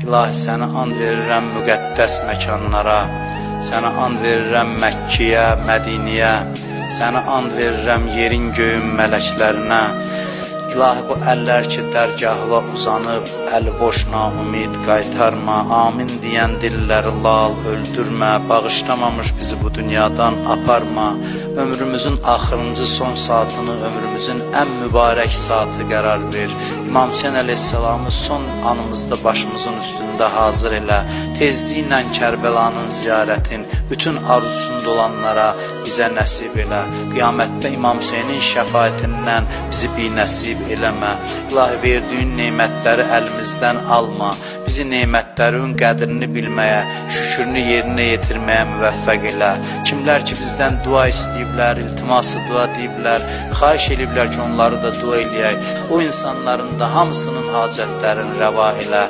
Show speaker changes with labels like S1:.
S1: İlahi sənə and verirəm müqəddəs məkanlara, sənə and verirəm Məkkiyə, Mədiniyə, sənə and verirəm yerin göyün mələklərinə. İlahi bu əllər ki dərgahla uzanıb, əli boşna ümid qaytarma, amin deyən dilləri lal öldürmə, bağışlamamış bizi bu dünyadan aparma, ömrümüzün axırıncı son saatını ömrümüzün ən mübarək saatı qərar ver. İmam Hüseyin əleyhissalamı son anımızda başımızın üstündə hazır elə, tezliklə Kərbəlanın ziyarətin bütün arzusunda olanlara bizə nəsib elə, qiyamətdə İmam Hüseynin şəfaətindən bizi binəsib eləmə. İlahi verdiyin neymətləri əlimizdən alma, bizi neymətlərin qədrini bilməyə, şükürünü yerinə yetirməyə müvəffəq elə. Kimlər ki bizdən dua istəyiblər, iltiması dua deyiblər, xahiş ediblər ki onları da dua eləyək. O insanların da hamısının hacətlərini rəva elə.